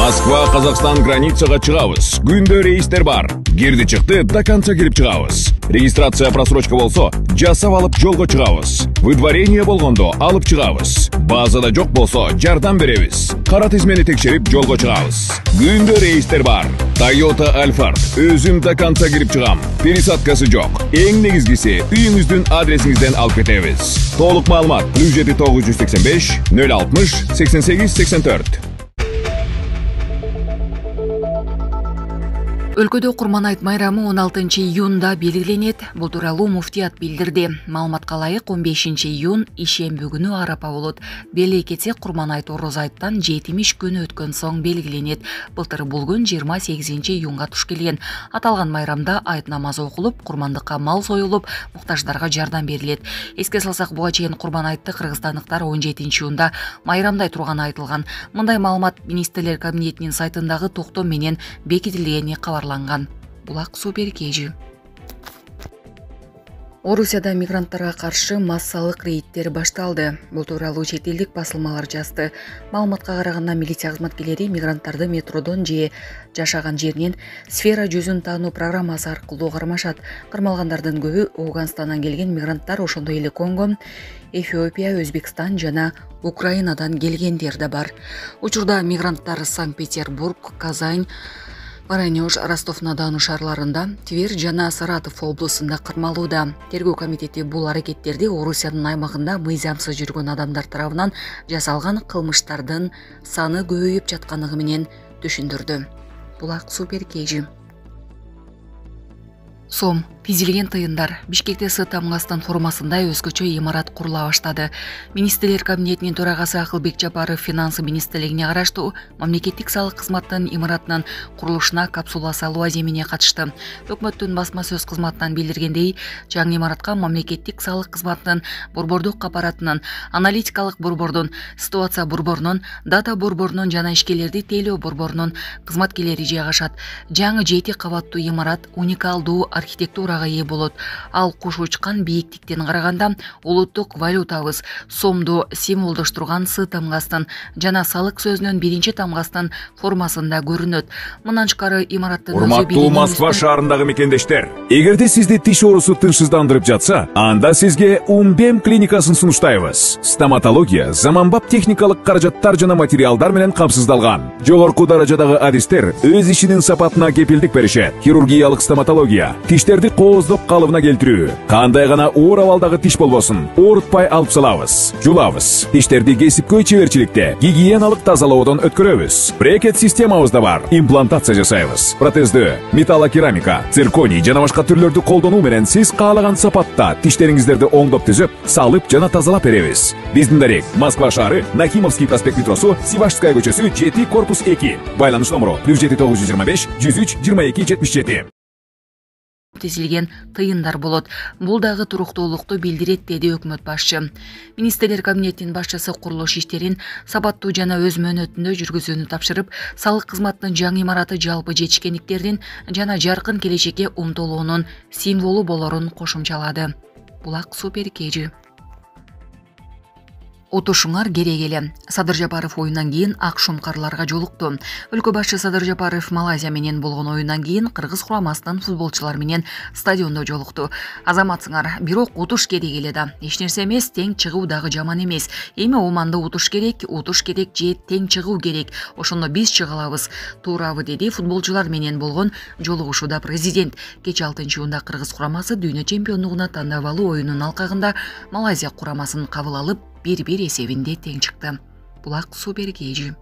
Москва, Қазақстан границаға чыгабыз. Күндө рейстер бар. Кирди чыкты, до конца кирип чыгабыз. Регистрация просрочка болсо, жасап алып жолго чыгабыз. Выдворение болгондо алып чыгабыз. Базада жок болсо, жардам беребиз. Кара тизмени текшерип жолго чыгабыз. Күндө рейстер бар. Toyota Alphard. Өзүм до конца кирип чыгам. Пересадкасы жок. Эң негизгиси, үйүңүздүн адресиңизден алып кетебиз. Толук маалымат 7 985 060 88 84. Өлкөдө Курман-айт майрамы 16 июнда белгиленет. Бул тууралуу муфтият билдирди. Маалыматка ылайык 15 июн ишемби күнү арапа болот. Белекетсе Курман-айт Орозайттан 70 күнү өткөн соң белгиленет. Былтыр бул күн 28 июнга туш келген. Аталган майрамда айт намазы окулуп, курмандыкка мал союлуп, муктаждарга жардам берилет. Эске салсак, буга чейин Курман-айтты кыргызстандыктар 17 июнда майрамдай турганы айтылган. Мындай маалымат Министрлер кабинетинин сайтындагы токтом менен бекитилгени кабарланган. Булак Супер Кежи. Орусияда мигранттарга каршы массалык рейдтер башталды. Бул тууралуу чет элдик басылмалар жазды. Маалыматка караганда, милиция кызматкерлери мигранттарды метродон же жашаган жеринен сфера жүзүн таануу программасы аркылуу кармашат. Кармалгандардын көбү Ауганстандан келген мигранттар, ошондой эле Конго, Эфиопия, Өзбекстан жана Украинадан келгендер да бар. Учурда мигранттар Санкт-Петербург, Казань, Воронеж, Ростов-на-Дону шаарларында, Тверь жана Саратов облусунда кармалууда. Тергөө комитети бул аракеттерди Орусиянын аймагында мыйзамсыз жүргөн адамдар тарабынан жасалган кылмыштардын саны көбөйүп жаткандыгы менен түшүндүрдү. Булак Супер Кежи. Сом тизилген тыйындар. Бишкекте С тамгастын формасында өзгөчө имарат курула баштады. Министрлер кабинетинин төрагасы Акылбек Жапаров финансы министрлигине караштуу мамлекеттик салык кызматынын имаратынын курулушуна капсула салуу аземине катышты. Өкмөттүн басма сөз кызматынан билдиргендей, жаңы имаратка мамлекеттик салык кызматынын борбордук аппаратынын, аналитикалык борбордун, ситуация борборунун, дата борборунун жана ишкерлерди тейлөө борборунун кызматкерлери жайгашат. Жаңы 7 кабаттуу имарат уникалдуу архитектурага ээ болот. Ал куш учкан бийиктиктен караганда улуттук валютабыз сомду символдоштурган С тамгастын жана салык сөзүнүн биринчи тамгастын формасында көрүнөт. Мындан тышкары имараттын Урматтуу Москва шаарындагы мекендештер, эгерде сизди тиш оорусу тынчсыздандырып жатса, анда сизге Умбем клиникасын сунуштайбыз. Стоматология заманбап техникалык каражаттар жана материалдар менен камсыздалган. Жогорку даражадагы адистер өз ишинин сапатына кепилдик беришет. Хирургиялык стоматология, тиштерди кооздоп калыбына келтирүү, кандай гана оор абалдагы тиш болбосун, оорутпай алып салабыз, жулабыз. Тиштерди кесипкөй чеберчиликте, гигиеналык тазалоодон өткөрөбүз. Брекет системабыз да бар. Имплантация жасайбыз. Протездөө, металлокерамика, цирконий жана башка түрлөрдү колдонуу менен сиз каалаган сапатта тиштериңиздерди оңдоп түзөп, салып жана тазалап беребиз. Биздин дарек Москва шаары, Нахимовский проспект метросу, Сивашская көчөсү 7 корпус 2. Байланыш номеру +7 925 103 22 77. Тизилген тыйындар болот. Бул дагы туруктуулукту билдирет, деди өкмөт башчы. Министрлер кабинетинин башчысы курулуш иштерин сапаттуу жана өз мөөнөтүндө жүргүзүүнү тапшырып, салык кызматынын жаңы имараты жалпы жетишкендиктердин жана жаркын келечекке умтулуунун символу болорун кошумчалады. Булак Супер Кежи. Отушуңар керек эле. Садыр Жапаров оюндан кийин ак шумкарларга жолукту. Өлкө башчы Садыр Жапаров Малайзия менен болгон оюндан кийин кыргыз курамасынын футболчулары менен стадиондо жолукту. Азаматсыңар, бирок утуш керек эле да. Эч нерсе эмес, тең чыгуу дагы жаман эмес. Эми Оманды утуш керек же тең чыгуу керек. Ошондо биз чыга алабыз. Туурабы, деди футболчулар менен болгон жолугушууда президент. Кеч 6-июнда кыргыз курамасы дүйнө чемпиондугуна тандап алуу оюнунун алкагында Малайзия курамасын кабыл алып 1-1 эсебинде тең чыкты. Булак Супер Кежи.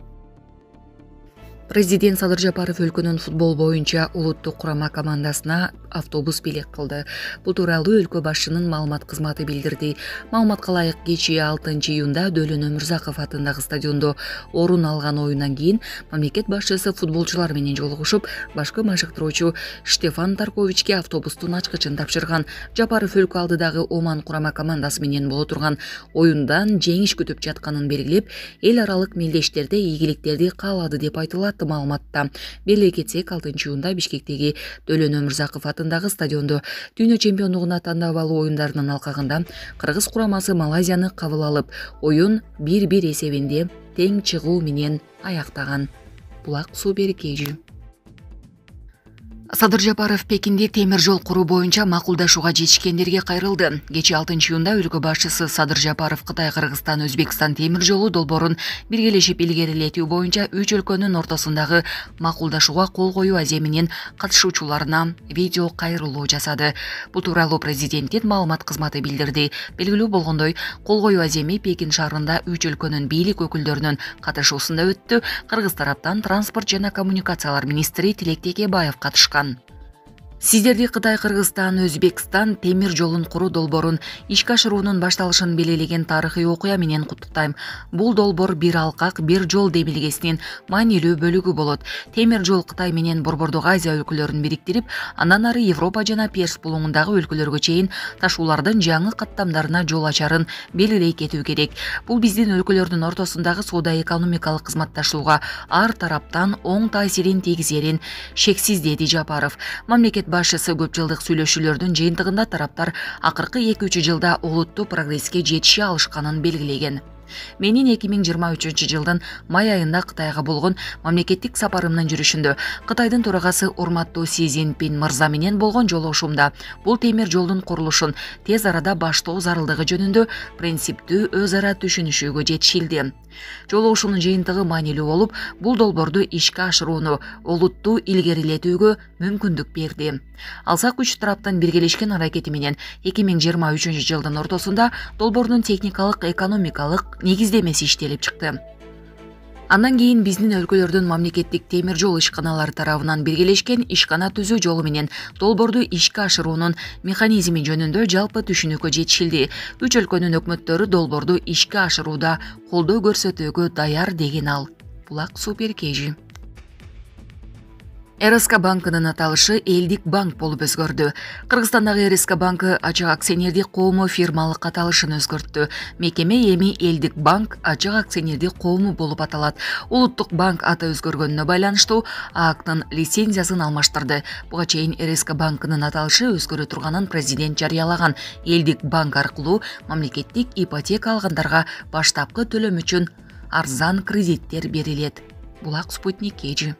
Президент Садыр Жапаров өлкөнүн футбол боюнча улуттук курама командасына автобус белек кылды. Бул тууралуу өлкө башчынын маалымат кызматы билдирди. Маалыматка ылайык, кечээ 6-июнда Дөлөн Өмүрзаков атындагы стадиондо орун алган оюндан кийин мамлекет башчысы футболчулар менен жолугушуп, башкы машыктыруучу Штефан Тарковичке автобустун ачкычын тапшырган. Жапаров өлкө алдыдагы Оман курама командасы менен боло турган оюндан жеңиш күтүп жатканын белгилеп, эл аралык мелдештерде ийгиликтерди каалады деп айтылат. Маалыматта белекетсек 6-июнда Бишкектеги Дөлөн Өмүрзаков атындагы стадиондо дүйнө чемпиондугуна тандап алуу оюндарынын алкагында кыргыз курамасы Малайзияны кабыл алып, оюн 1-1 эсебинде тең чыгуу менен аяктаган. Булак суу берекежи. Садыр Жапаров Пекинде темир жол куруу боюнча макулдашууга жетишкендерге кайрылды. Кечээ 6-июнда өлкө башчысы Садыр Жапаров Кытай, Кыргызстан, Өзбекстан темир жолу долбоорун биргелешип илгерилетүү боюнча 3 өлкөнүн ортосундагы макулдашууга кол коюу аземинин катышуучуларына видео кайрылуу жасады. Бул тууралуу президенттин маалымат кызматы билдирди. Белгилүү болгондой, кол коюу аземи Пекин шаарында 3 өлкөнүн бийлик өкүлдөрүнүн катышуусунда өттү. Кыргыз тараптан транспорт жана коммуникациялар министри Тилек Текебаев катышкан. Сиздерди Кытай, Кыргызстан, Өзбекстан темир жолун куруу долбоорун ишке ашыруунун башталышын белгилеген тарыхый окуя менен куттуктайм. Бул долбоор бир алкак, бир жол демилгесинин маанилүү бөлүгү болот. Темир жол Кытай менен Борбордук Азия өлкөлөрүн бириктирип, андан ары Европа жана Перс булуңундагы өлкөлөргө чейин ташуулардын жаңы каттамдарына жол ачарын белгилей кетүү керек. Бул биздин өлкөлөрдүн ортосундагы соода-экономикалык кызматташууга ар тараптан оң таасирин тийгизерин шексиз, деди Жапаров. Мамлекет башчысы көп жылдык сүйлөшүүлөрдүн жыйынтыгында тараптар акыркы 2-3 жылда олуттуу прогресске жетише алышканын белгилеген. Менин 2023 жылдын май айында Кытайга болгон мамлекеттик сапарымдын жүрүшүндө Кытайдын төрагасы урматтуу Си Цзиньпин мырза менен болгон жолугушуумда бул темир жолдун курулушун тез арада баштоо зарылдыгы жөнүндө принциптүү өз ара түшүнүшүүгө жетишилди. Жолугушуунун жыйынтыгы маанилүү болуп, бул долбоорду ишке ашырууну олуттуу илгерилетүүгө мүмкүндүк берди. Алсак үч тараптын биргелешкен аракети менен 2023 жылдын ортосунда долбоордун техникалык, экономикалык негиздемеси иштелип чыкты. Андан кийин биздин өлкөлөрдүн мамлекеттик темир жол ишканалары тарабынан биргелешкен ишкана түзүү жолу менен долбоорду ишке ашыруунун механизми жөнүндө жалпы түшүнүүгө жетишилди. Үч өлкөнүн өкмөттөрү долбоорду ишке ашырууда колдоо көрсөтүүгө даяр, деген ал. Булак Суперкежи. РСК банкынын аталышы Элдик банк болуп өзгөрдү. Кыргызстандагы РСК банкы ачык акционердик коому фирмалык аталышын өзгөрттү. Мекеме эми Элдик банк ачык акционердик коому болуп аталат. Улуттук банк аты өзгөргөнүнө байланыштуу ААКтын лицензиясын алмаштырды. Буга чейин РСК банкынын аталышы өзгөрө турганын президент жарыялаган. Элдик банк аркылуу мамлекеттик ипотека алгандарга баштапкы төлөм үчүн арзан кредиттер берилет. Булак Спутник Кежи.